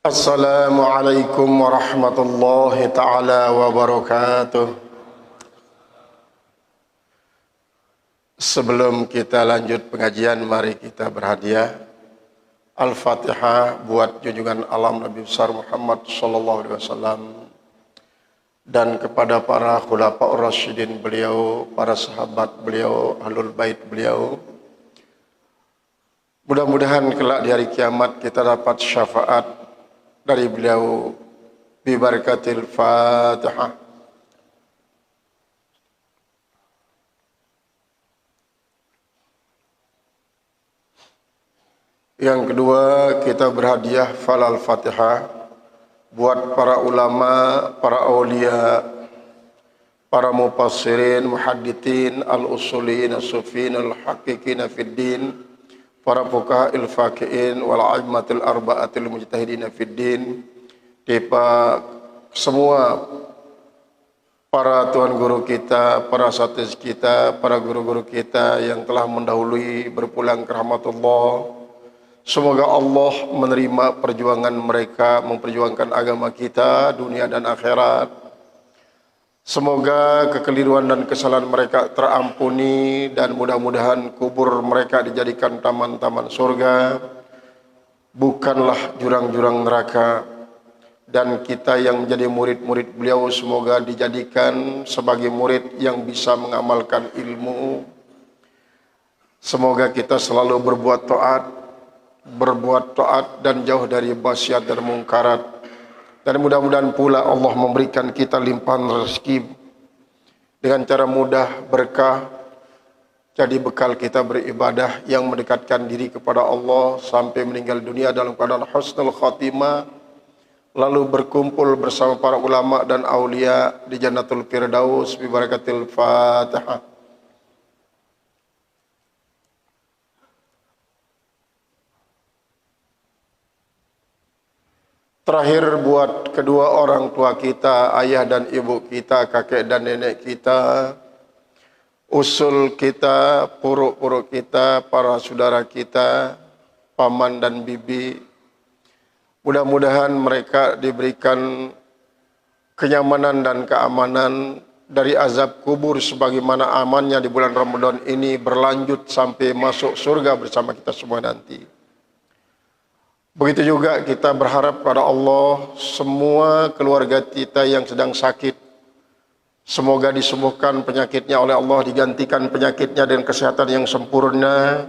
Assalamualaikum warahmatullahi ta'ala wabarakatuh. Sebelum kita lanjut pengajian, mari kita berhadiah Al-Fatihah buat junjungan alam Nabi besar Muhammad sallallahu alaihi wasallam dan kepada para khulafaur rasyidin beliau, para sahabat beliau, ahlul bait beliau. Mudah-mudahan kelak di hari kiamat kita dapat syafaat dari beliau bi barakatil Fatihah. Yang kedua, kita berhadiah falal Fatihah buat para ulama, para aulia, para mufassirin, muhaddithin, al-usulin, as-sufin, al-haqiqin fid din, para fuqaha'il faqihin wal a'immatil arba'atil mujtahidin fid din, semua para tuan guru kita, para asatiz kita, para guru-guru kita yang telah mendahului berpulang ke rahmatullah. Semoga Allah menerima perjuangan mereka memperjuangkan agama kita dunia dan akhirat. Semoga kekeliruan dan kesalahan mereka terampuni dan mudah-mudahan kubur mereka dijadikan taman-taman surga, bukanlah jurang-jurang neraka. Dan kita yang menjadi murid-murid beliau semoga dijadikan sebagai murid yang bisa mengamalkan ilmu. Semoga kita selalu berbuat taat dan jauh dari maksiat dan mungkarat. Dan mudah-mudahan pula Allah memberikan kita limpahan rezeki dengan cara mudah, berkah, jadi bekal kita beribadah yang mendekatkan diri kepada Allah sampai meninggal dunia dalam keadaan husnul khatimah, lalu berkumpul bersama para ulama dan aulia di Jannatul Firdaus bi barakatil Fatihah. Terakhir buat kedua orang tua kita, ayah dan ibu kita, kakek dan nenek kita, usul kita, puruk-puruk kita, para saudara kita, paman dan bibi. Mudah-mudahan mereka diberikan kenyamanan dan keamanan dari azab kubur sebagaimana amannya di bulan Ramadan ini berlanjut sampai masuk surga bersama kita semua nanti. Begitu juga kita berharap pada Allah semua keluarga kita yang sedang sakit, semoga disembuhkan penyakitnya oleh Allah, digantikan penyakitnya dengan kesehatan yang sempurna,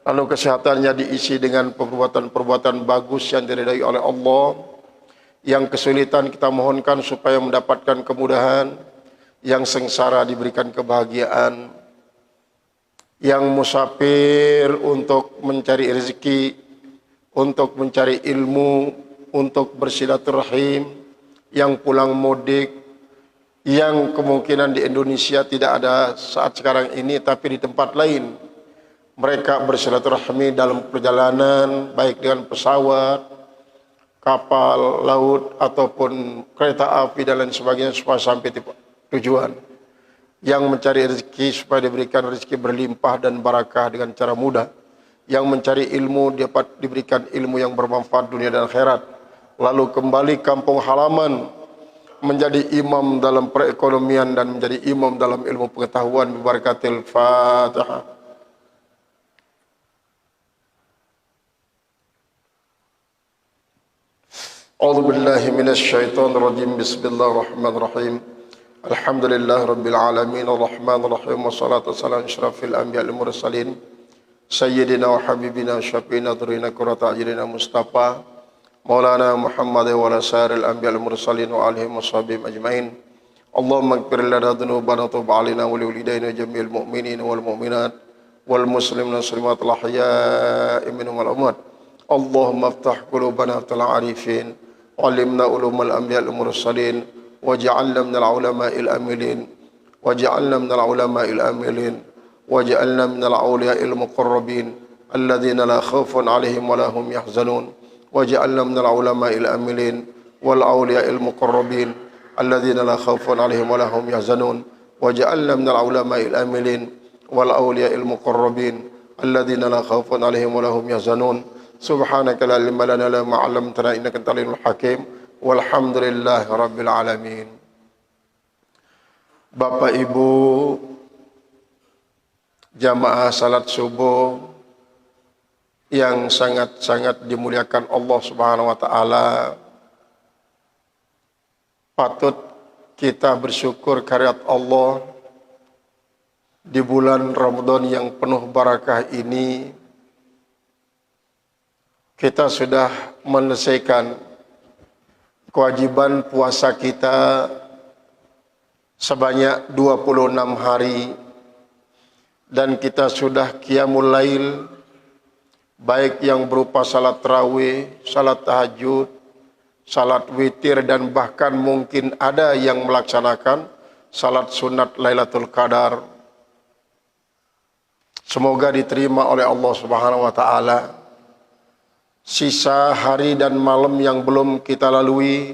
lalu kesehatannya diisi dengan perbuatan-perbuatan bagus yang diridai oleh Allah. Yang kesulitan kita mohonkan supaya mendapatkan kemudahan, yang sengsara diberikan kebahagiaan, yang musafir untuk mencari rezeki, untuk mencari ilmu, untuk bersilaturahim, yang pulang mudik, yang kemungkinan di Indonesia tidak ada saat sekarang ini tapi di tempat lain. Mereka bersilaturahmi dalam perjalanan baik dengan pesawat, kapal, laut ataupun kereta api dan lain sebagainya supaya sampai tujuan. Yang mencari rezeki supaya diberikan rezeki berlimpah dan barakah dengan cara mudah. Yang mencari ilmu dapat diberikan ilmu yang bermanfaat dunia dan akhirat, lalu kembali kampung halaman menjadi imam dalam perekonomian dan menjadi imam dalam ilmu pengetahuan bi barakatil Fatihah. A'udzu billahi minasy syaithanir rajim. Bismillahirrahmanirrahim. Alhamdulillah rabbil alamin arrahmanir rahim wassalatu wassalamu ala asyrafil anbiya'i wal mursalin Sayyidina wa habibina syafiina dhurina qurrata a'yunina Mustafa Maulana Muhammad wa ala sa'iril anbiya'il mursalin wa alihi washabihim ajmain. Allahumma ighfir lana dhunubana tub 'alaina wa li walidayna jami'il mu'minin wal mu'minat wal muslimin wal muslimat al ahya'i minhum wal amwat. Allahumma iftah qulubana fil 'arifin wa 'allimna ulumal anbiya'il mursalin waj'alna minal ulama'il amilin waj'alna minal ulama'il amilin waj'alna minal awliya'il muqarrabin alladhina la khaufun 'alaihim wa la hum yahzanun waj'alna minal ulama'il amilin wal awliya'il muqarrabin alladhina la khaufun 'alaihim wa la hum yahzanun waj'alna minal ulama'il amilin wal awliya'il muqarrabin alladhina la khaufun 'alaihim wa la hum yahzanun. Subhanaka la ilma lana illa ma 'allamtana innaka antal alimul hakim. Walhamdulillahi rabbil alamin. Bapak Ibu jamaah salat subuh yang sangat-sangat dimuliakan Allah Subhanahu wa taala, patut kita bersyukur karyat Allah di bulan Ramadan yang penuh barakah ini. Kita sudah menyelesaikan kewajiban puasa kita sebanyak 26 hari, dan kita sudah qiyamul lail, baik yang berupa salat tarawih, salat tahajud, salat witir, dan bahkan mungkin ada yang melaksanakan salat sunat Lailatul Qadar. Semoga diterima oleh Allah Subhanahu wa taala. Sisa hari dan malam yang belum kita lalui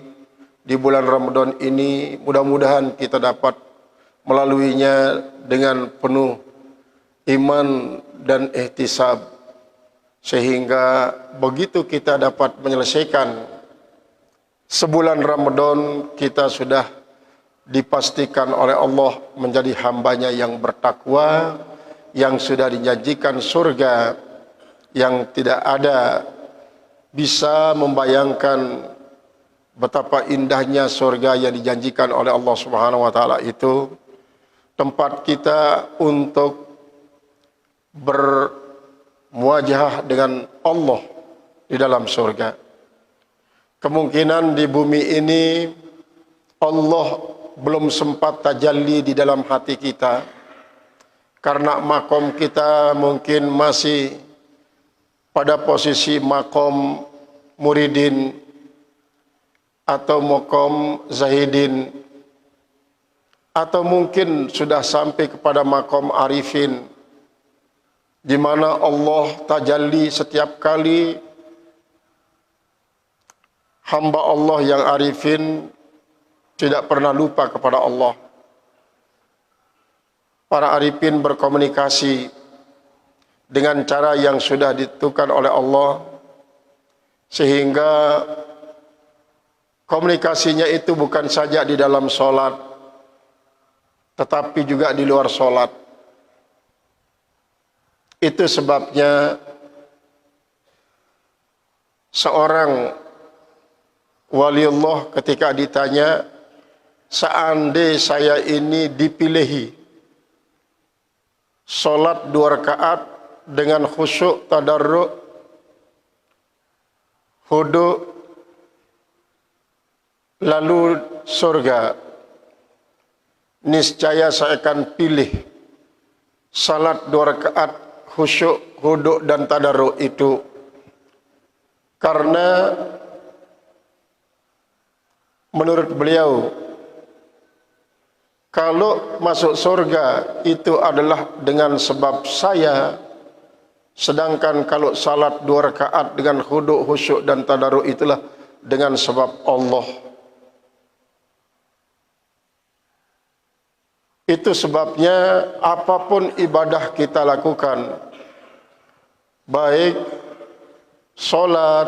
di bulan Ramadan ini, mudah-mudahan kita dapat melaluinya dengan penuh iman dan ihtisab, sehingga begitu kita dapat menyelesaikan sebulan Ramadan, kita sudah dipastikan oleh Allah menjadi hambanya yang bertakwa, yang sudah dijanjikan surga, yang tidak ada bisa membayangkan betapa indahnya surga yang dijanjikan oleh Allah Subhanahu wa taala itu. Tempat kita untuk bermuajahah dengan Allah di dalam surga. Kemungkinan di bumi ini Allah belum sempat tajalli di dalam hati kita, karena makom kita mungkin masih pada posisi makom muridin atau makom zahidin, atau mungkin sudah sampai kepada makom arifin, di mana Allah tajalli setiap kali hamba Allah yang arifin tidak pernah lupa kepada Allah. Para arifin berkomunikasi dengan cara yang sudah ditentukan oleh Allah, sehingga komunikasinya itu bukan saja di dalam solat, tetapi juga di luar solat. Itu sebabnya seorang waliullah ketika ditanya, seandainya saya ini dipilihi solat 2 rakaat dengan khusyuk, tadarruk, huduk, lalu surga, niscaya saya akan pilih salat 2 rakaat khusyuk, huduk dan tadarruk itu, karena menurut beliau kalau masuk surga itu adalah dengan sebab saya, sedangkan kalau salat 2 rakaat dengan huduk, khusyuk dan tadarruk itulah dengan sebab Allah. Itu sebabnya apapun ibadah kita lakukan, baik solat,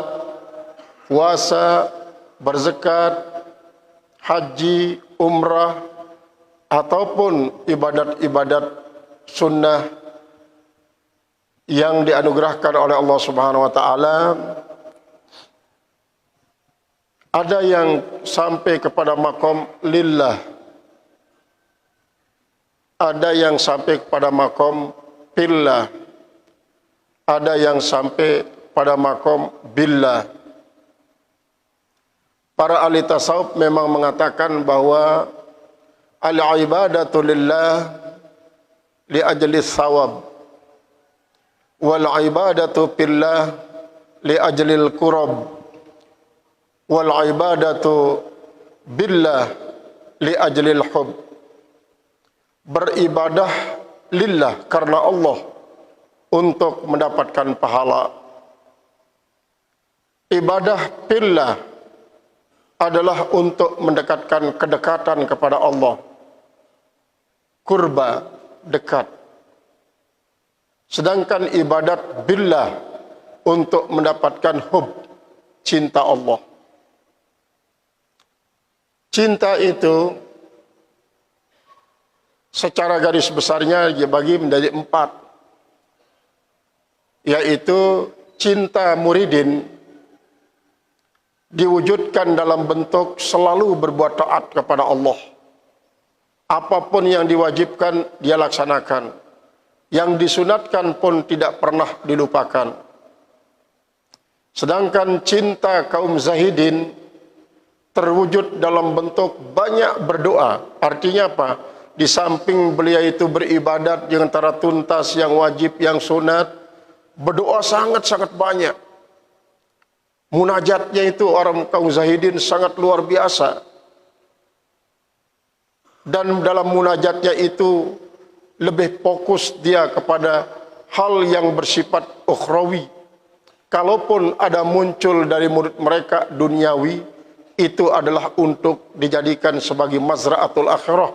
puasa, berzakat, haji, umrah, ataupun ibadat-ibadat sunnah yang dianugerahkan oleh Allah Subhanahu wa taala, ada yang sampai kepada makom lillah, ada yang sampai kepada makom fillah, ada yang sampai pada makom billah. Para ahli tasawuf memang mengatakan bahwa al-ibadatu lillah li ajli thawab, wal ibadatu fillah li ajli al-qurab, wal ibadatu billah li ajli al-hub. Beribadah lillah karena Allah untuk mendapatkan pahala. Ibadah fillah adalah untuk mendekatkan kedekatan kepada Allah. Kurba, dekat. Sedangkan ibadat billah untuk mendapatkan hub, cinta Allah. Cinta itu secara garis besarnya dibagi menjadi 4, yaitu cinta muridin diwujudkan dalam bentuk selalu berbuat taat kepada Allah. Apapun yang diwajibkan dia laksanakan, yang disunatkan pun tidak pernah dilupakan. Sedangkan cinta kaum zahidin terwujud dalam bentuk banyak berdoa. Artinya apa? Di samping beliau itu beribadat dengan cara tuntas, yang wajib, yang sunat, berdoa sangat-sangat banyak. Munajatnya itu orang kaum zahidin sangat luar biasa. Dan dalam munajatnya itu lebih fokus dia kepada hal yang bersifat ukhrawi. Kalaupun ada muncul dari murid mereka duniawi, itu adalah untuk dijadikan sebagai mazra'atul akhirah,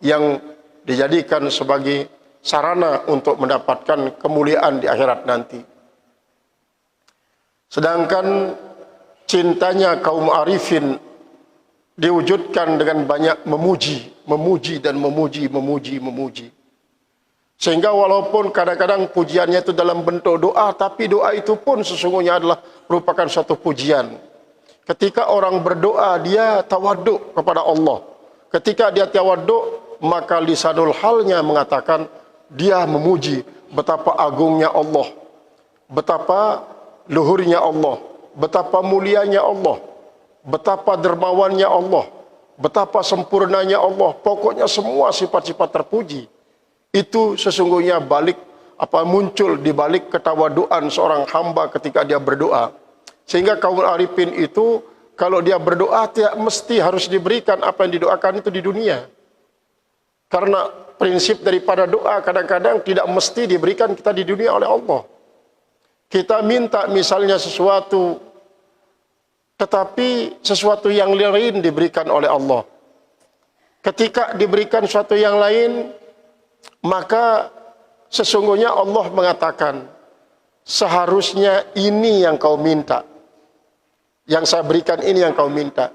yang dijadikan sebagai sarana untuk mendapatkan kemuliaan di akhirat nanti. Sedangkan cintanya kaum arifin diwujudkan dengan banyak memuji, memuji dan memuji, memuji, memuji. Sehingga walaupun kadang-kadang pujiannya itu dalam bentuk doa, tapi doa itu pun sesungguhnya adalah merupakan suatu pujian. Ketika orang berdoa, dia tawaduk kepada Allah. Ketika dia tawaduk, maka lisanul halnya mengatakan dia memuji betapa agungnya Allah, betapa luhurnya Allah, betapa mulianya Allah, betapa dermawannya Allah, betapa sempurnanya Allah. Pokoknya semua sifat-sifat terpuji itu sesungguhnya muncul di balik ketawaduan seorang hamba ketika dia berdoa. Sehingga kaum arifin itu kalau dia berdoa tidak mesti harus diberikan apa yang didoakan itu di dunia. Karena prinsip daripada doa kadang-kadang tidak mesti diberikan kita di dunia oleh Allah. Kita minta misalnya sesuatu, tetapi sesuatu yang lain diberikan oleh Allah. Ketika diberikan sesuatu yang lain, maka sesungguhnya Allah mengatakan, seharusnya ini yang kau minta. Yang saya berikan ini yang kau minta.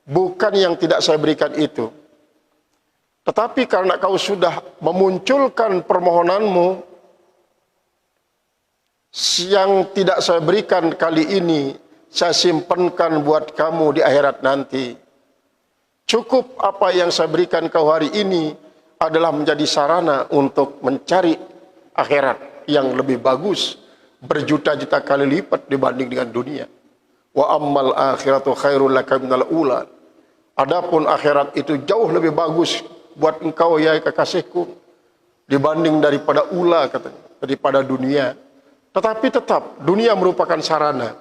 Bukan yang tidak saya berikan itu. Tetapi karena kau sudah memunculkan permohonanmu, yang tidak saya berikan kali ini, saya simpankan buat kamu di akhirat nanti. Cukup apa yang saya berikan kau hari ini adalah menjadi sarana untuk mencari akhirat yang lebih bagus, berjuta-juta kali lipat dibanding dengan dunia. Wa ammal akhiratu khairul laka minal ula. Adapun akhirat itu jauh lebih bagus buat engkau ya kekasihku dibanding daripada ula, katanya, daripada dunia. Tetapi tetap dunia merupakan sarana,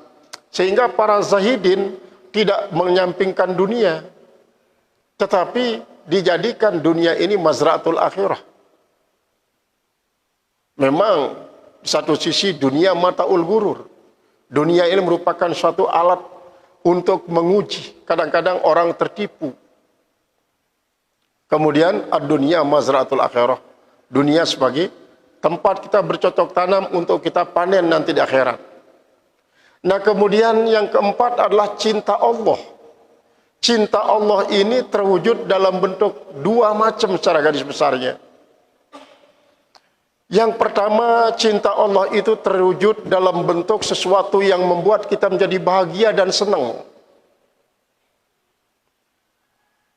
sehingga para zahidin tidak menyampingkan dunia, tetapi dijadikan dunia ini mazra'atul akhirah. Memang di satu sisi dunia mataul gurur. Dunia ini merupakan suatu alat untuk menguji. Kadang-kadang orang tertipu. Kemudian ad-dunya mazra'atul akhirah. Dunia sebagai tempat kita bercocok tanam untuk kita panen nanti di akhirat. Nah, kemudian yang keempat adalah cinta Allah. Cinta Allah ini terwujud dalam bentuk 2 macam secara garis besarnya. Yang pertama, cinta Allah itu terwujud dalam bentuk sesuatu yang membuat kita menjadi bahagia dan senang.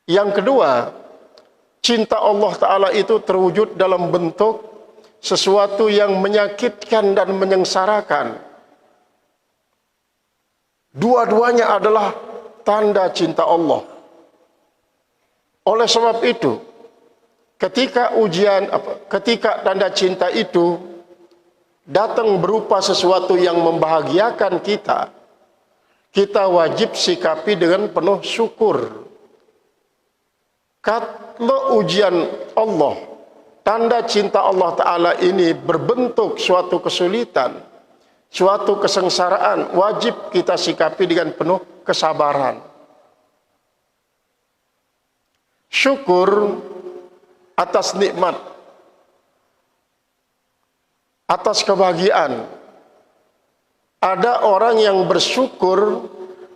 Yang kedua, cinta Allah Ta'ala itu terwujud dalam bentuk sesuatu yang menyakitkan dan menyengsarakan. Dua-duanya adalah tanda cinta Allah. Oleh sebab itu, ketika ketika tanda cinta itu datang berupa sesuatu yang membahagiakan kita, kita wajib sikapi dengan penuh syukur. Kalau ujian Allah, tanda cinta Allah Ta'ala ini berbentuk suatu kesulitan, suatu kesengsaraan, wajib kita sikapi dengan penuh kesabaran. Syukur atas nikmat, atas kebahagiaan, Ada orang yang bersyukur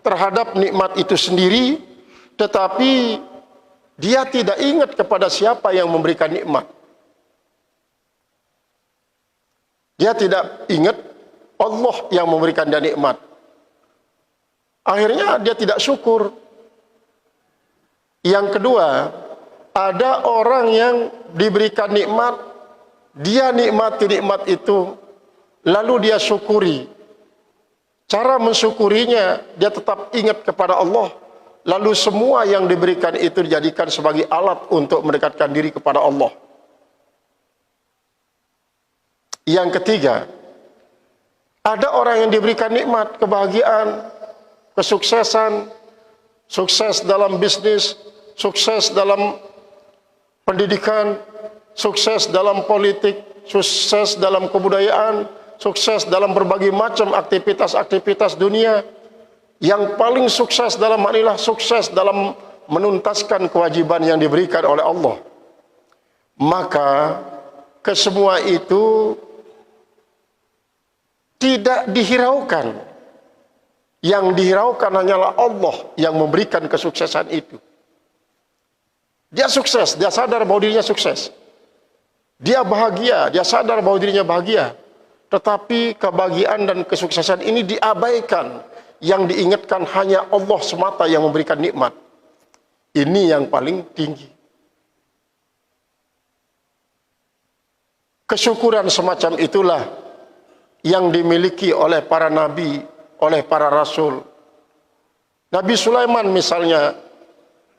terhadap nikmat itu sendiri, tetapi dia tidak ingat kepada siapa yang memberikan nikmat. Dia tidak ingat Allah yang memberikan dia nikmat. Akhirnya dia tidak syukur. Yang kedua, ada orang yang diberikan nikmat, dia nikmati nikmat itu, lalu dia syukuri. Cara mensyukurinya, dia tetap ingat kepada Allah, lalu semua yang diberikan itu dijadikan sebagai alat untuk mendekatkan diri kepada Allah. Yang ketiga, ada orang yang diberikan nikmat, kebahagiaan, kesuksesan, sukses dalam bisnis, sukses dalam pendidikan, sukses dalam politik, sukses dalam kebudayaan, sukses dalam berbagai macam aktivitas-aktivitas dunia. Yang paling sukses dalam hal inilah sukses dalam menuntaskan kewajiban yang diberikan oleh Allah. Maka kesemua itu tidak dihiraukan. Yang dihiraukan hanyalah Allah yang memberikan kesuksesan itu. Dia sukses, dia sadar bahwa dirinya sukses. Dia bahagia, dia sadar bahwa dirinya bahagia. Tetapi kebahagiaan dan kesuksesan ini diabaikan. Yang diingatkan hanya Allah semata yang memberikan nikmat. Ini yang paling tinggi. Kesyukuran semacam itulah yang dimiliki oleh para nabi, oleh para rasul. Nabi Sulaiman misalnya,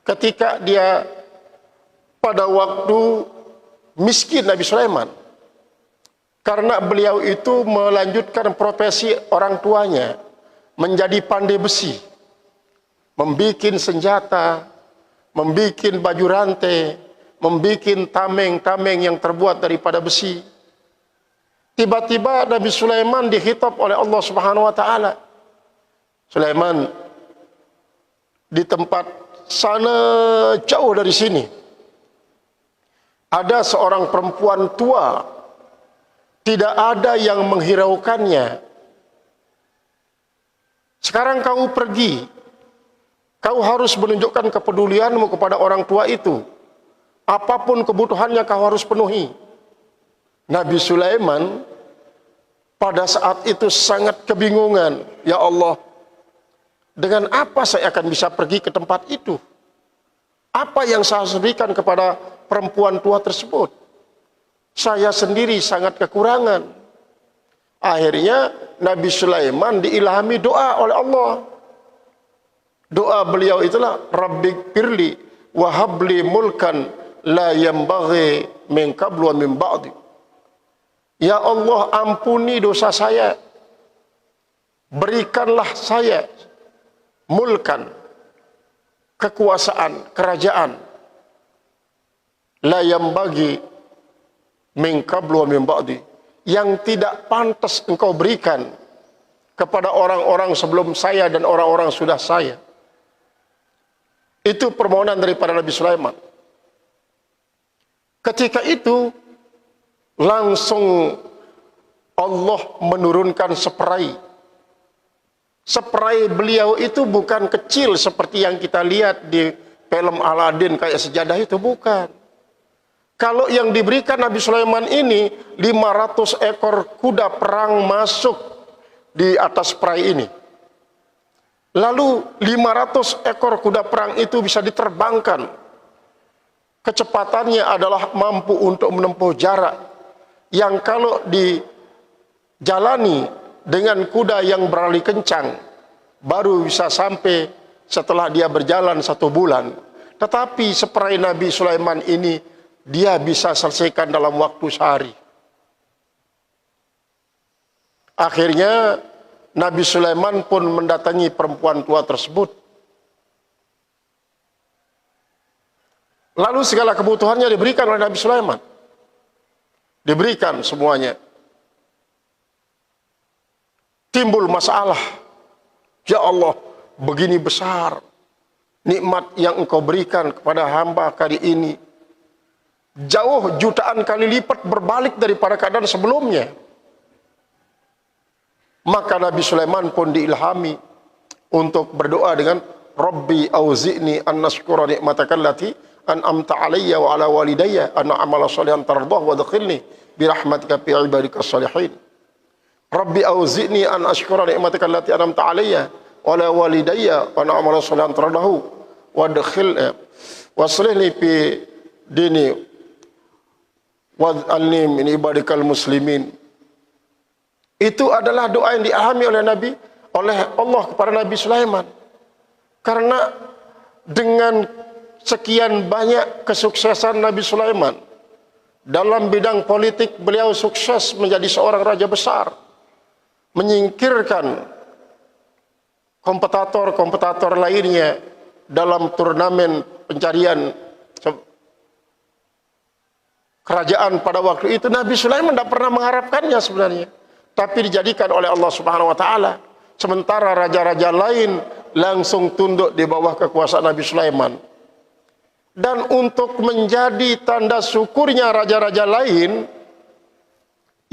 ketika dia pada waktu miskin, Nabi Sulaiman, karena beliau itu melanjutkan profesi orang tuanya, menjadi pandai besi, membikin senjata, membikin baju rantai, membikin tameng-tameng yang terbuat daripada besi. Tiba-tiba Nabi Sulaiman dihitab oleh Allah Subhanahu wa taala. Sulaiman, di tempat sana jauh dari sini ada seorang perempuan tua, tidak ada yang menghiraukannya. Sekarang kau pergi, kau harus menunjukkan kepedulianmu kepada orang tua itu. Apapun kebutuhannya kau harus penuhi. Nabi Sulaiman pada saat itu sangat kebingungan. Ya Allah, dengan apa saya akan bisa pergi ke tempat itu? Apa yang saya harus berikan kepada perempuan tua tersebut? Saya sendiri sangat kekurangan. Akhirnya Nabi Sulaiman diilhami doa oleh Allah. Doa beliau itulah, Rabbik firli wa habli mulkan la yambaghi min qablu wa min ba'di. Ya Allah, ampuni dosa saya. Berikanlah saya mulkan, kekuasaan, kerajaan. La yambaghi min qablu wa min ba'di, yang tidak pantas engkau berikan kepada orang-orang sebelum saya dan orang-orang sudah saya. Itu permohonan daripada Nabi Sulaiman. Ketika itu langsung Allah menurunkan seperai. Seperai beliau itu bukan kecil seperti yang kita lihat di film Aladin kayak sejadah itu, bukan. Kalau yang diberikan Nabi Sulaiman ini 500 ekor kuda perang masuk di atas perai ini. Lalu 500 ekor kuda perang itu bisa diterbangkan. Kecepatannya adalah mampu untuk menempuh jarak yang kalau dijalani dengan kuda yang berlari kencang baru bisa sampai setelah dia berjalan 1 bulan. Tetapi seperai Nabi Sulaiman ini dia bisa selesaikan dalam waktu sehari. Akhirnya Nabi Sulaiman pun mendatangi perempuan tua tersebut. Lalu segala kebutuhannya diberikan oleh Nabi Sulaiman. Diberikan semuanya. Timbul masalah. Ya Allah, begini besar nikmat yang engkau berikan kepada hamba kali ini. Jauh jutaan kali lipat berbalik daripada keadaan sebelumnya. Maka Nabi Sulaiman pun diilhami untuk berdoa dengan Rabbi auzi'ni an nashkura ni'mataka allati an'amta alayya wa ala walidayya an a'mala shalihan tardahu wa adkhilni bi rahmatika fi ibadika shalihin. Rabbi auzi'ni an ashkura ni'mataka allati an'amta alayya wa ala walidayya wa an a'mala shalihan tardahu wa adkhilni waslihni fi dini wa'alni min ibadikal muslimin. Itu adalah doa yang diilhami oleh Allah kepada Nabi Sulaiman. Karena dengan sekian banyak kesuksesan Nabi Sulaiman dalam bidang politik, beliau sukses menjadi seorang raja besar, menyingkirkan kompetitor lainnya dalam turnamen pencarian kerajaan pada waktu itu. Nabi Sulaiman tidak pernah mengharapkannya sebenarnya, tapi dijadikan oleh Allah Subhanahu wa taala. Sementara raja-raja lain langsung tunduk di bawah kekuasaan Nabi Sulaiman. Dan untuk menjadi tanda syukurnya raja-raja lain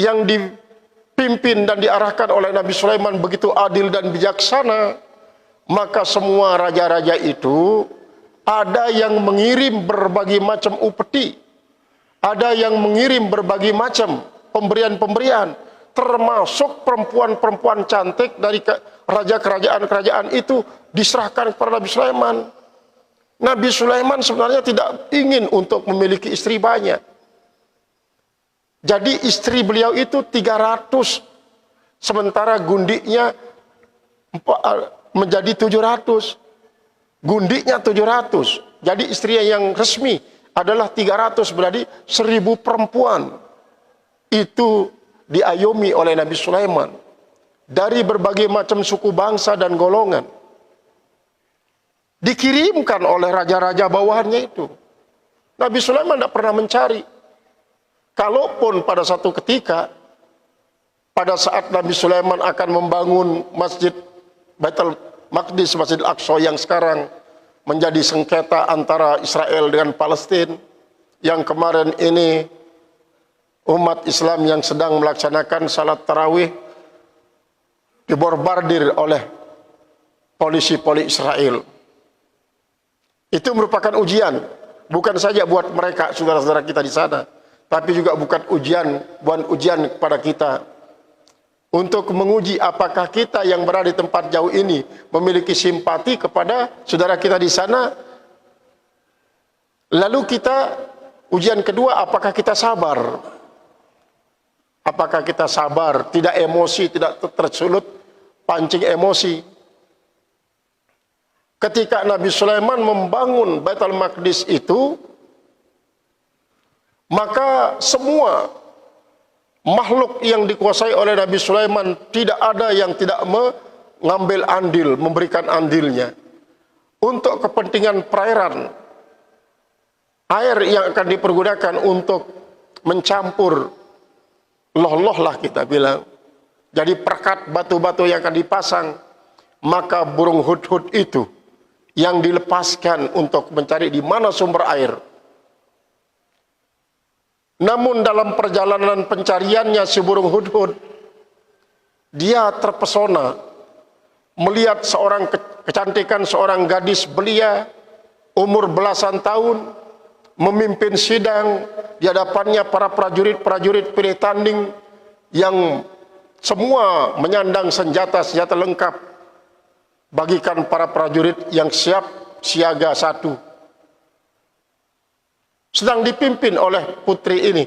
yang dipimpin dan diarahkan oleh Nabi Sulaiman begitu adil dan bijaksana, maka semua raja-raja itu ada yang mengirim berbagai macam upeti, ada yang mengirim berbagai macam pemberian-pemberian, termasuk perempuan-perempuan cantik dari raja kerajaan-kerajaan itu diserahkan kepada Nabi Sulaiman. Nabi Sulaiman sebenarnya tidak ingin untuk memiliki istri banyak. Jadi istri beliau itu 300, sementara gundiknya menjadi 700. Gundiknya 700. Jadi istrinya yang resmi adalah 300, berarti 1000 perempuan. Itu diayomi oleh Nabi Sulaiman dari berbagai macam suku bangsa dan golongan, dikirimkan oleh raja-raja bawahannya itu. Nabi Sulaiman tidak pernah mencari. Kalaupun pada satu ketika, pada saat Nabi Sulaiman akan membangun masjid Baitul Maqdis, Masjid Al-Aqsa yang sekarang menjadi sengketa antara Israel dengan Palestina, yang kemarin ini umat Islam yang sedang melaksanakan salat tarawih dibombardir oleh polisi-polisi Israel. Itu merupakan ujian, bukan saja buat mereka saudara-saudara kita di sana, tapi juga bukan ujian kepada kita untuk menguji apakah kita yang berada di tempat jauh ini memiliki simpati kepada saudara kita di sana. Lalu ujian kedua, apakah kita sabar? Apakah kita sabar, tidak emosi, tidak tersulut pancing emosi? Ketika Nabi Sulaiman membangun Baitul Maqdis itu, maka semua makhluk yang dikuasai oleh Nabi Sulaiman tidak ada yang tidak mengambil andil, memberikan andilnya untuk kepentingan perairan. Air yang akan dipergunakan untuk mencampur loh-loh lah kita bilang, jadi perkat batu-batu yang akan dipasang, maka burung hudhud itu yang dilepaskan untuk mencari di mana sumber air. Namun dalam perjalanan pencariannya si burung hudhud, dia terpesona melihat kecantikan seorang gadis belia umur belasan tahun memimpin sidang di hadapannya para prajurit-prajurit pilih tanding yang semua menyandang senjata-senjata lengkap, bagikan para prajurit yang siap siaga satu, sedang dipimpin oleh putri ini.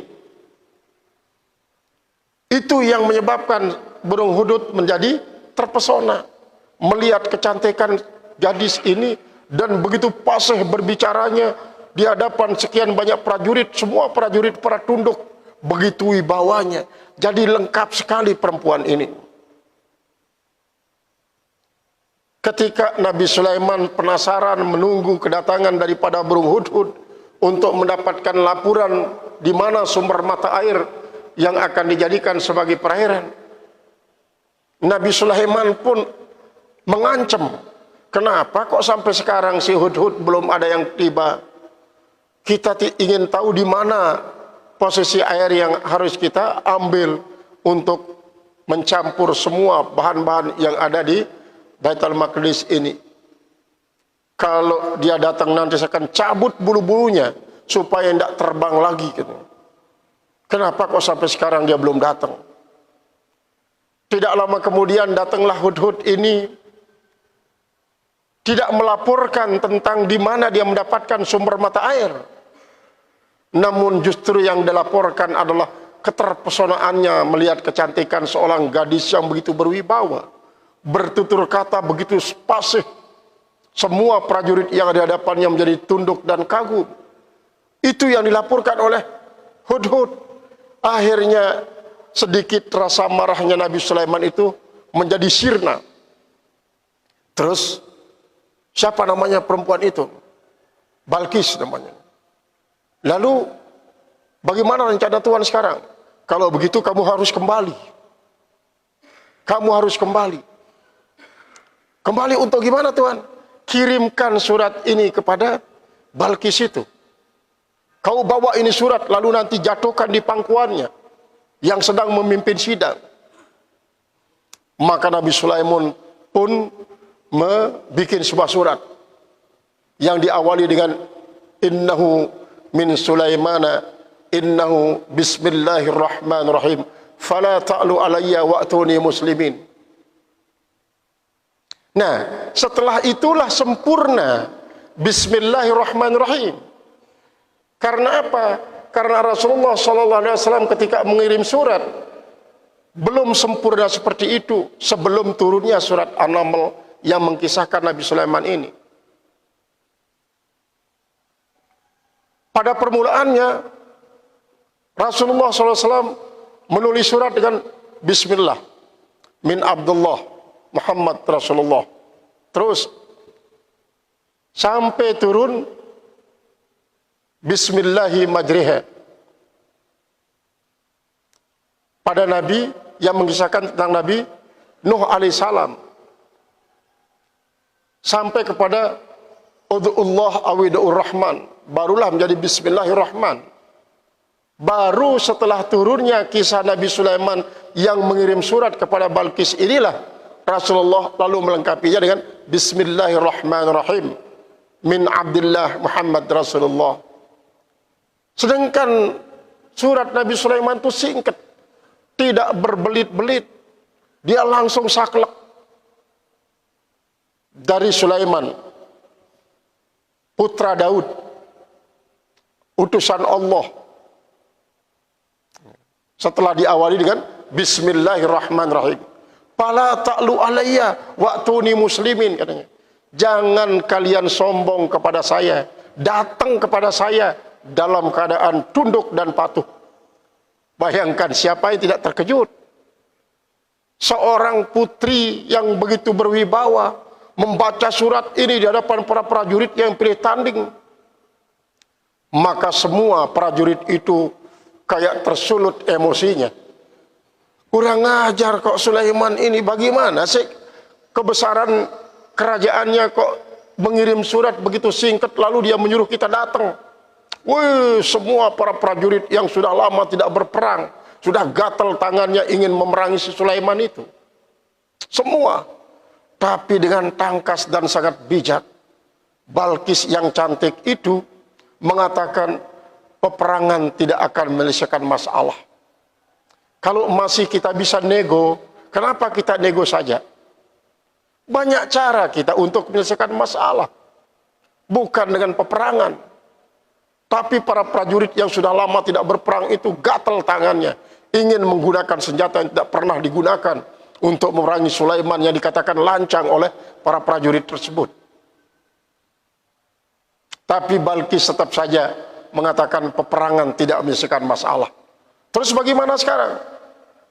Itu yang menyebabkan burung hudhud menjadi terpesona melihat kecantikan gadis ini, dan begitu fasih berbicaranya di hadapan sekian banyak prajurit, semua prajurit para tunduk, begitu wibawanya. Jadi lengkap sekali perempuan ini. Ketika Nabi Sulaiman penasaran menunggu kedatangan daripada burung hudhud untuk mendapatkan laporan di mana sumber mata air yang akan dijadikan sebagai perairan, Nabi Sulaiman pun mengancam, kenapa kok sampai sekarang si hudhud belum ada yang tiba? Kita ingin tahu di mana posisi air yang harus kita ambil untuk mencampur semua bahan-bahan yang ada di Baitul Maqdis ini. Kalau dia datang nanti saya akan cabut bulu-bulunya supaya tidak terbang lagi. Kenapa kok sampai sekarang dia belum datang? Tidak lama kemudian datanglah Hudhud ini, tidak melaporkan tentang di mana dia mendapatkan sumber mata air. Namun justru yang dilaporkan adalah keterpesonaannya melihat kecantikan seorang gadis yang begitu berwibawa, bertutur kata begitu fasih. Semua prajurit yang ada di hadapannya menjadi tunduk dan kagum. Itu yang dilaporkan oleh Hudhud. Akhirnya sedikit rasa marahnya Nabi Sulaiman itu menjadi sirna. Terus siapa namanya perempuan itu? Balkis namanya. Lalu bagaimana rencana Tuhan sekarang? Kalau begitu kamu harus kembali. Kamu harus kembali. Kembali untuk gimana Tuhan? Kirimkan surat ini kepada Balkis itu. Kau bawa ini surat lalu nanti jatuhkan di pangkuannya yang sedang memimpin sidang. Maka Nabi Sulaiman pun membuat sebuah surat yang diawali dengan innahu min Sulaimana innahu bismillahirrahmanirrahim fala ta'lu alayya wa'tuni muslimin. Nah, setelah itulah sempurna bismillahirrahmanirrahim. Karena apa? Karena Rasulullah SAW ketika mengirim surat belum sempurna seperti itu sebelum turunnya surat An-Naml yang mengkisahkan Nabi Sulaiman ini. Pada permulaannya Rasulullah SAW menulis surat dengan Bismillah min Abdullah Muhammad Rasulullah. Terus sampai turun Bismillahi majriha pada Nabi yang mengisahkan tentang Nabi Nuh alaihissalam sampai kepada Ud'ullah awid'ur rahman, barulah menjadi Bismillahirrahman. Baru setelah turunnya kisah Nabi Sulaiman yang mengirim surat kepada Balkis inilah Rasulullah lalu melengkapinya dengan Bismillahirrahmanirrahim min Abdillah Muhammad Rasulullah. Sedangkan surat Nabi Sulaiman itu singkat, tidak berbelit-belit, dia langsung saklek. Dari Sulaiman, putra Daud, utusan Allah. Setelah diawali dengan Bismillahirrahmanirrahim. Fala ta'lu alayya wa'tuni muslimin, katanya. Jangan kalian sombong kepada saya, datang kepada saya dalam keadaan tunduk dan patuh. Bayangkan siapa yang tidak terkejut? Seorang putri yang begitu berwibawa membaca surat ini di hadapan para prajurit yang pilih tanding. Maka semua prajurit itu kayak tersulut emosinya. Kurang ajar kok Sulaiman ini, bagaimana sih kebesaran kerajaannya kok mengirim surat begitu singkat lalu dia menyuruh kita datang. Wih, semua para prajurit yang sudah lama tidak berperang, sudah gatal tangannya ingin memerangi si Sulaiman itu. Semua. Tapi dengan tangkas dan sangat bijak, Balkis yang cantik itu mengatakan peperangan tidak akan menyelesaikan masalah. Kalau masih kita bisa nego, kenapa kita nego saja? Banyak cara kita untuk menyelesaikan masalah. Bukan dengan peperangan. Tapi para prajurit yang sudah lama tidak berperang itu gatal tangannya, ingin menggunakan senjata yang tidak pernah digunakan untuk memerangi Sulaiman yang dikatakan lancang oleh para prajurit tersebut. Tapi Balkis tetap saja mengatakan peperangan tidak menyelesaikan masalah. Terus bagaimana sekarang?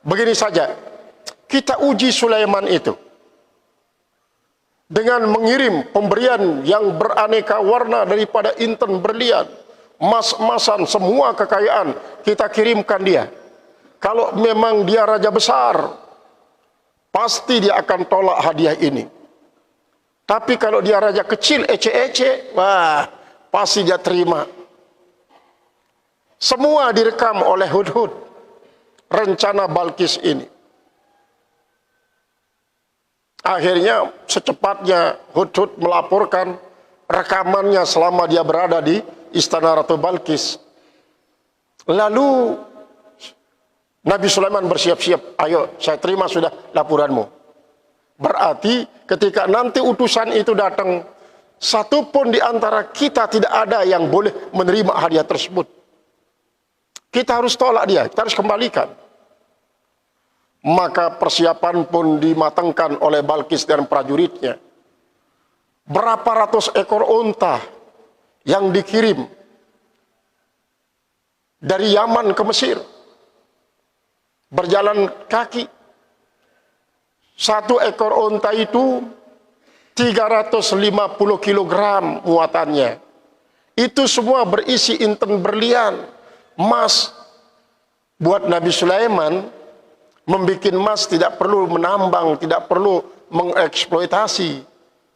Begini saja, kita uji Sulaiman itu dengan mengirim pemberian yang beraneka warna daripada inten berlian, emas-emasan, semua kekayaan kita kirimkan dia. Kalau memang dia raja besar, pasti dia akan tolak hadiah ini. Tapi kalau dia raja kecil, ece-ece, wah, pasti dia terima. Semua direkam oleh Hudhud, rencana Balkis ini. Akhirnya secepatnya Hudhud melaporkan rekamannya selama dia berada di istana Ratu Balkis. Lalu Nabi Sulaiman bersiap-siap, ayo saya terima sudah laporanmu. Berarti ketika nanti utusan itu datang, satupun di antara kita tidak ada yang boleh menerima hadiah tersebut. Kita harus tolak dia, kita harus kembalikan. Maka persiapan pun dimatangkan oleh Balkis dan prajuritnya. Berapa ratus ekor unta yang dikirim dari Yaman ke Mesir, berjalan kaki. Satu ekor unta itu 350 kilogram muatannya. Itu semua berisi inten berlian, emas. Buat Nabi Sulaiman, membuat emas tidak perlu menambang, tidak perlu mengeksploitasi,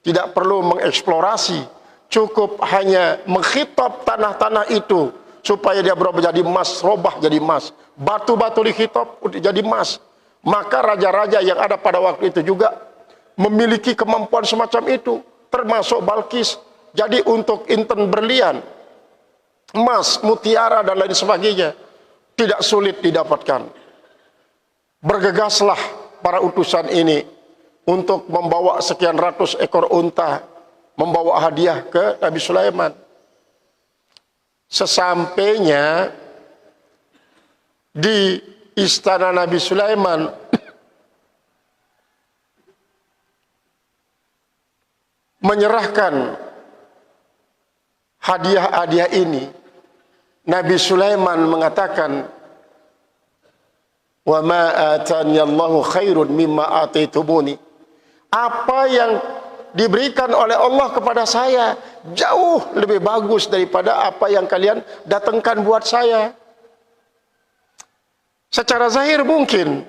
tidak perlu mengeksplorasi. Cukup hanya menghitab tanah-tanah itu supaya dia berubah jadi emas, robah jadi emas. Batu-batu dihitab jadi emas. Maka raja-raja yang ada pada waktu itu juga memiliki kemampuan semacam itu, termasuk Balkis. Jadi untuk inten berlian, emas, mutiara dan lain sebagainya tidak sulit didapatkan. Bergegaslah para utusan ini untuk membawa sekian ratus ekor unta, membawa hadiah ke Nabi Sulaiman. Sesampainya di istana Nabi Sulaiman, menyerahkan hadiah-hadiah ini, Nabi Sulaiman mengatakan, "Wa ma atani Allahu khairun mimma ataitumuni." Apa yang diberikan oleh Allah kepada saya jauh lebih bagus daripada apa yang kalian datangkan buat saya. Secara zahir mungkin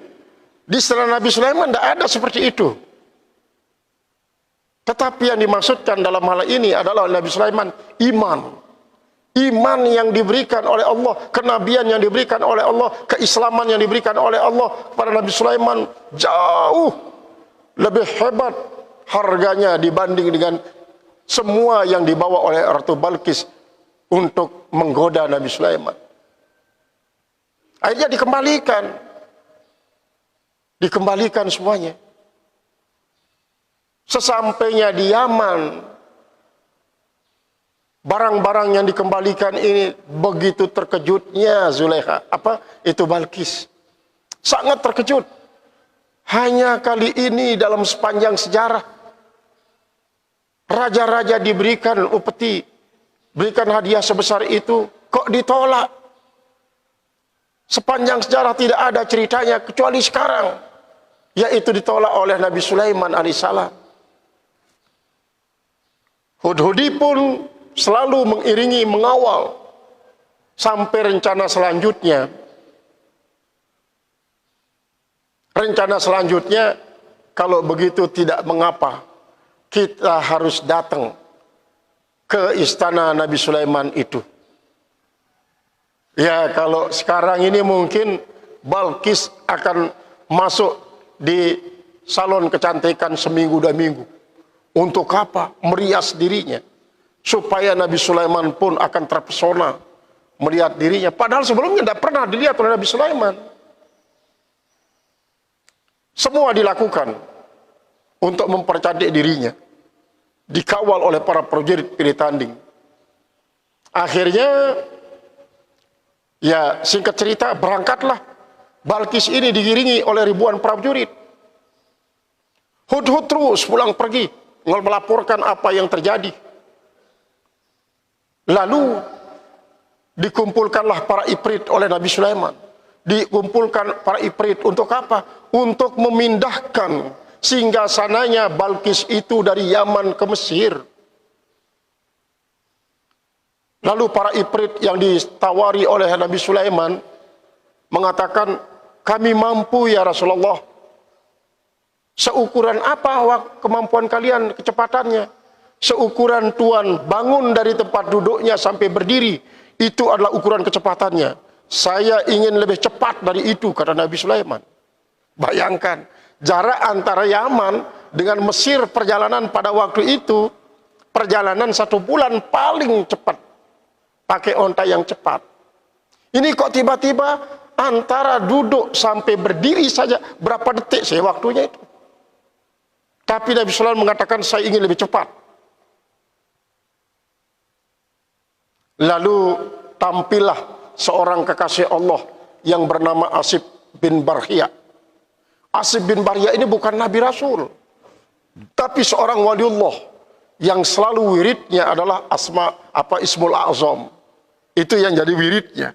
di istana Nabi Sulaiman tidak ada seperti itu. Tetapi yang dimaksudkan dalam hal ini adalah Nabi Sulaiman iman. Iman yang diberikan oleh Allah, kenabian yang diberikan oleh Allah, keislaman yang diberikan oleh Allah kepada Nabi Sulaiman jauh lebih hebat harganya dibanding dengan semua yang dibawa oleh Ratu Balkis untuk menggoda Nabi Sulaiman. Akhirnya dikembalikan semuanya. Sesampainya di Yaman, barang-barang yang dikembalikan ini begitu terkejutnya Zulaikha, itu Balkis. Sangat terkejut. Hanya kali ini dalam sepanjang sejarah raja-raja diberikan upeti, berikan hadiah sebesar itu, kok ditolak? Sepanjang sejarah tidak ada ceritanya kecuali sekarang, yaitu ditolak oleh Nabi Sulaiman alaihissalam. Hudhudi pun selalu mengiringi, mengawal sampai rencana selanjutnya. Rencana selanjutnya, kalau begitu tidak mengapa, kita harus datang ke istana Nabi Sulaiman itu. Ya, kalau sekarang ini mungkin Balkis akan masuk di salon kecantikan seminggu 2 minggu. Untuk apa? Merias dirinya. Supaya Nabi Sulaiman pun akan terpesona melihat dirinya. Padahal sebelumnya tidak pernah dilihat oleh Nabi Sulaiman. Semua dilakukan untuk mempercantik dirinya. Dikawal oleh para prajurit pilih tanding. Akhirnya, ya singkat cerita, berangkatlah Balkis ini digiringi oleh ribuan prajurit. Hudhud terus pulang pergi melaporkan apa yang terjadi. Lalu dikumpulkanlah para ifrit oleh Nabi Sulaiman. Dikumpulkan para ifrit untuk apa? Untuk memindahkan singgasananya Balkis itu dari Yaman ke Mesir. Lalu para ifrit yang ditawari oleh Nabi Sulaiman mengatakan, kami mampu ya Rasulullah. Seukuran apa kemampuan kalian, kecepatannya? Seukuran Tuhan bangun dari tempat duduknya sampai berdiri, itu adalah ukuran kecepatannya. Saya ingin lebih cepat dari itu, kata Nabi Sulaiman. Bayangkan, jarak antara Yaman dengan Mesir perjalanan pada waktu itu, perjalanan 1 bulan paling cepat. Pakai onta yang cepat. Ini kok tiba-tiba antara duduk sampai berdiri saja berapa detik saya waktunya itu. Tapi Nabi SAW mengatakan saya ingin lebih cepat. Lalu tampillah seorang kekasih Allah yang bernama Asib bin Barhiyah. Asib bin Barhiyah ini bukan Nabi Rasul, tapi seorang waliullah yang selalu wiridnya adalah Ismul A'zam. Itu yang jadi wiridnya.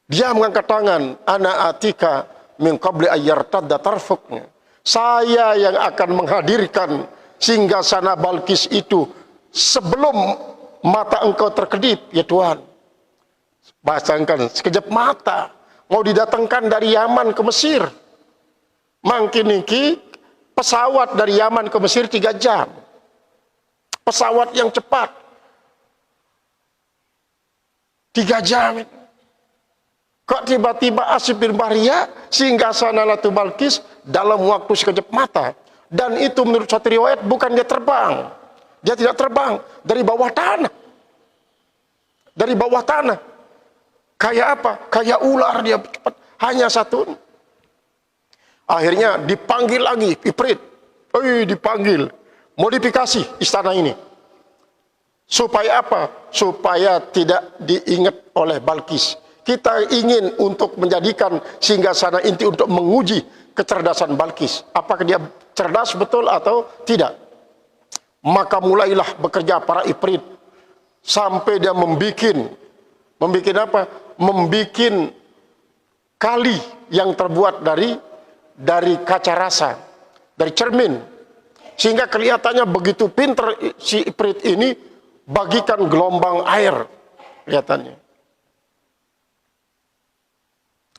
Dia mengangkat tangan, ana atika min qabli ayyartadda tarfuknya. Saya yang akan menghadirkan singgasana Balkis itu sebelum mata engkau terkedip, ya Tuhan. Bayangkan, sekejap mata mau didatangkan dari Yaman ke Mesir. Mungkin ini pesawat dari Yaman ke Mesir 3 jam. Pesawat yang cepat 3 jam. Kok tiba-tiba Asib bin Barhiyah singgasana Ratu Balkis dalam waktu sekejap mata. Dan itu menurut satu riwayat bukan dia terbang. Dia tidak terbang dari bawah tanah. Dari bawah tanah. Kayak apa? Kayak ular dia cepat. Hanya satu. Akhirnya dipanggil lagi Ifrit. Dipanggil. Modifikasi istana ini. Supaya apa? Supaya tidak diingat oleh Balkis. Kita ingin untuk menjadikan singgasana inti untuk menguji kecerdasan Balkis. Apakah dia cerdas betul atau tidak? Maka mulailah bekerja para Ifrit. Sampai dia membuat apa? Membuat kali yang terbuat dari kaca rasa, dari cermin, sehingga kelihatannya begitu pintar si Ifrit ini bagikan gelombang air kelihatannya.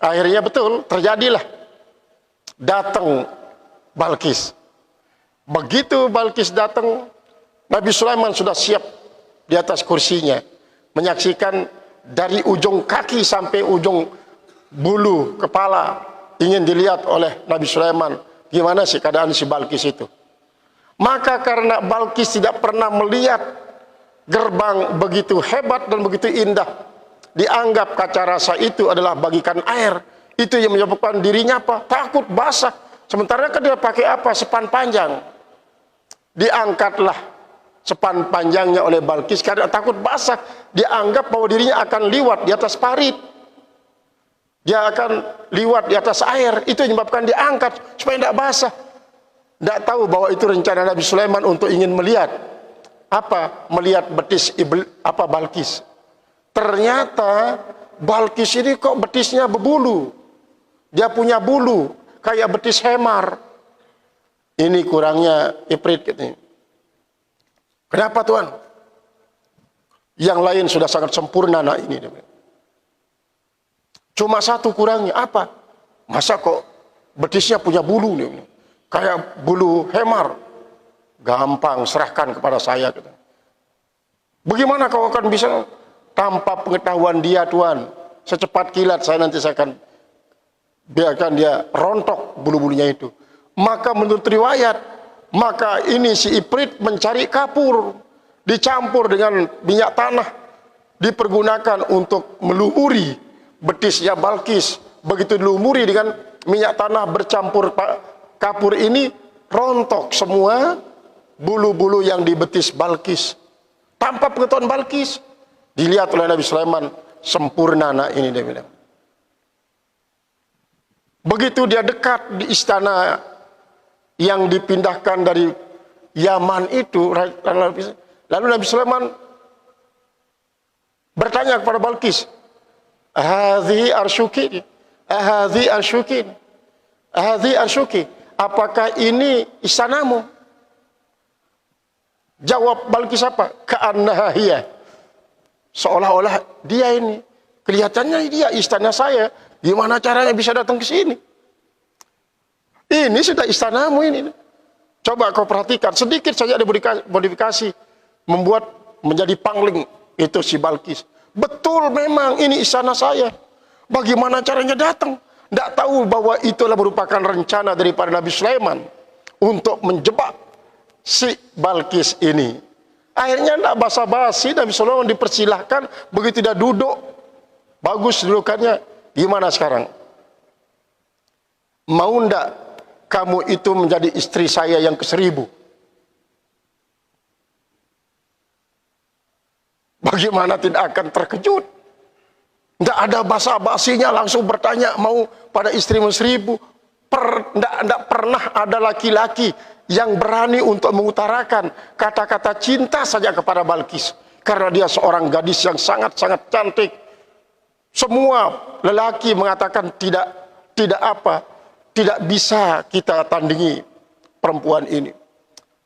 Akhirnya betul terjadilah, datang Balkis. Begitu Balkis datang, Nabi Sulaiman sudah siap di atas kursinya, menyaksikan dari ujung kaki sampai ujung bulu kepala, ingin dilihat oleh Nabi Sulaiman gimana sih keadaan si Balkis itu. Maka karena Balkis tidak pernah melihat gerbang begitu hebat dan begitu indah, dianggap kaca rasa itu adalah bagikan air. Itu yang menyebabkan dirinya apa? Takut basah. Sementara kan dia pakai apa? Sepan panjang. Diangkatlah sepan panjangnya oleh Balkis karena takut basah. Dianggap bahwa dirinya akan liwat di atas parit. Dia akan liwat di atas air. Itu yang menyebabkan diangkat supaya tidak basah. Tidak tahu bahwa itu rencana Nabi Sulaiman untuk ingin melihat apa? Melihat betis Balkis. Ternyata Balkis ini kok betisnya berbulu. Dia punya bulu kayak betis hemar. Ini kurangnya Ifrit gitu. Kenapa Tuhan? Yang lain sudah sangat sempurna anak ini. Cuma satu kurangnya apa? Masa kok betisnya punya bulu nih? Kayak bulu hemar. Gampang, serahkan kepada saya. Bagaimana kau akan bisa? Tanpa pengetahuan dia Tuhan, secepat kilat saya akan biarkan dia rontok bulu-bulunya itu. Maka menurut riwayat, maka ini si Ifrit mencari kapur, dicampur dengan minyak tanah, dipergunakan untuk melumuri betisnya Balkis. Begitu dilumuri dengan minyak tanah bercampur kapur ini, rontok semua bulu-bulu yang di betis Balkis. Tanpa pengetahuan Balkis. Dilihat oleh Nabi Sulaiman, sempurna anak ini dia bilang. Begitu dia dekat di istana yang dipindahkan dari Yaman itu, lalu Nabi Sulaiman bertanya kepada Balkis, "Hadhihi arshuki? Hadhihi arshuki? Hadhihi arshuki? Apakah ini istanamu?" Jawab Balkis apa? "Ka'annaha hiya." Seolah-olah dia ini, kelihatannya dia istana saya. Gimana caranya bisa datang ke sini? Ini sudah istanamu ini. Coba kau perhatikan, sedikit saja ada modifikasi, membuat menjadi pangling itu si Balkis. Betul memang ini istana saya. Bagaimana caranya datang? Tidak tahu bahwa itulah merupakan rencana daripada Nabi Sulaiman untuk menjebak si Balkis ini. Akhirnya tidak basa-basi, Nabi Sulaiman dipersilahkan, begitu dia duduk, bagus dudukannya. Gimana sekarang? Mau ndak kamu itu menjadi istri saya yang ke-1000? Bagaimana tidak akan terkejut? Tidak ada basa-basinya, langsung bertanya mau pada istrimu 1000. Tidak pernah ada laki-laki yang berani untuk mengutarakan kata-kata cinta saja kepada Balkis. Karena dia seorang gadis yang sangat-sangat cantik. Semua lelaki mengatakan tidak bisa kita tandingi perempuan ini.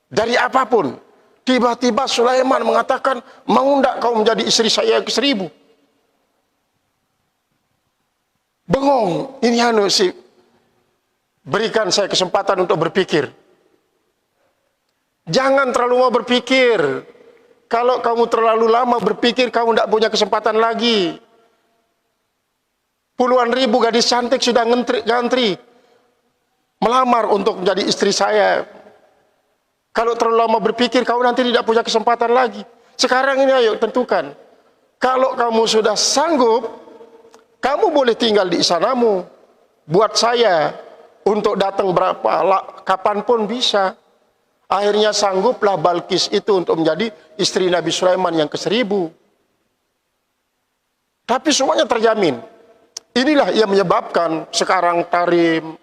Dari apapun. Tiba-tiba Sulaiman mengatakan, mau tidak kau menjadi istri saya yang ke-1000? Bengong, ini sih. Berikan saya kesempatan untuk berpikir. Jangan terlalu mau berpikir. Kalau kamu terlalu lama berpikir, kamu tidak punya kesempatan lagi. Puluhan ribu gadis cantik sudah ngantri melamar untuk menjadi istri saya. Kalau terlalu lama berpikir, kamu nanti tidak punya kesempatan lagi. Sekarang ini ayo tentukan. Kalau kamu sudah sanggup, kamu boleh tinggal di istanamu. Buat saya, untuk datang kapanpun bisa. Akhirnya sangguplah Balkis itu untuk menjadi istri Nabi Sulaiman yang ke-1000. Tapi semuanya terjamin. Inilah yang menyebabkan sekarang Tarim,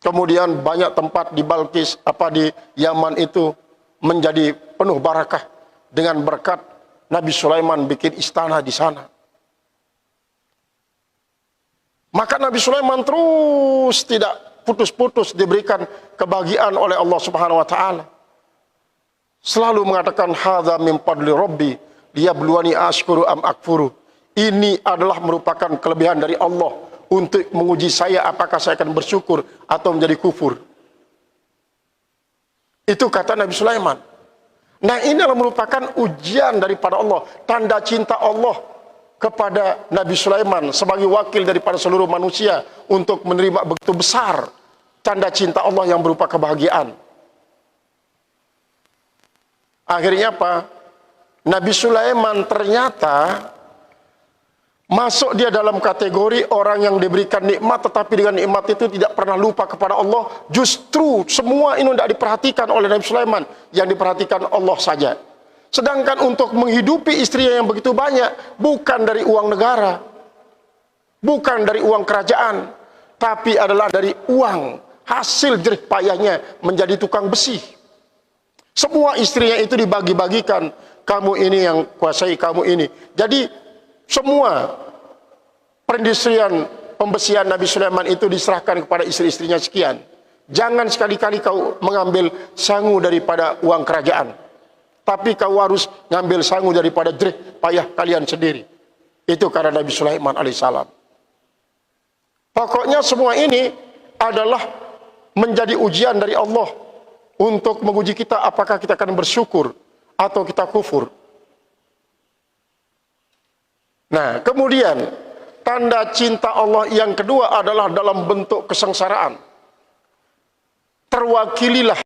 kemudian banyak tempat di Balkis, di Yaman itu menjadi penuh barakah dengan berkat Nabi Sulaiman bikin istana di sana. Maka Nabi Sulaiman terus tidak putus-putus diberikan kebahagiaan oleh Allah Subhanahu wa taala. Selalu mengatakan hadza min fadli rabbi liyabluwani ashkuru am akfuru. Ini adalah merupakan kelebihan dari Allah untuk menguji saya apakah saya akan bersyukur atau menjadi kufur. Itu kata Nabi Sulaiman. Nah, ini adalah merupakan ujian daripada Allah, tanda cinta Allah kepada Nabi Sulaiman sebagai wakil daripada seluruh manusia untuk menerima begitu besar tanda cinta Allah yang berupa kebahagiaan. Akhirnya apa? Nabi Sulaiman ternyata masuk dia dalam kategori orang yang diberikan nikmat, tetapi dengan nikmat itu tidak pernah lupa kepada Allah. Justru semua ini tidak diperhatikan oleh Nabi Sulaiman, yang diperhatikan Allah saja. Sedangkan untuk menghidupi istrinya yang begitu banyak, bukan dari uang negara, bukan dari uang kerajaan, tapi adalah dari uang hasil jerih payahnya menjadi tukang besi. Semua istrinya itu dibagi-bagikan, kamu ini yang kuasai, kamu ini. Jadi semua perindustrian pembesian Nabi Sulaiman itu diserahkan kepada istri-istrinya sekian. Jangan sekali-kali kau mengambil sangu daripada uang kerajaan, tapi kau harus ngambil sangu daripada jerih payah kalian sendiri. Itu kata Nabi Sulaiman alaihissalam. Pokoknya semua ini adalah menjadi ujian dari Allah untuk menguji kita apakah kita akan bersyukur atau kita kufur. Nah, kemudian tanda cinta Allah yang kedua adalah dalam bentuk kesengsaraan. Terwakililah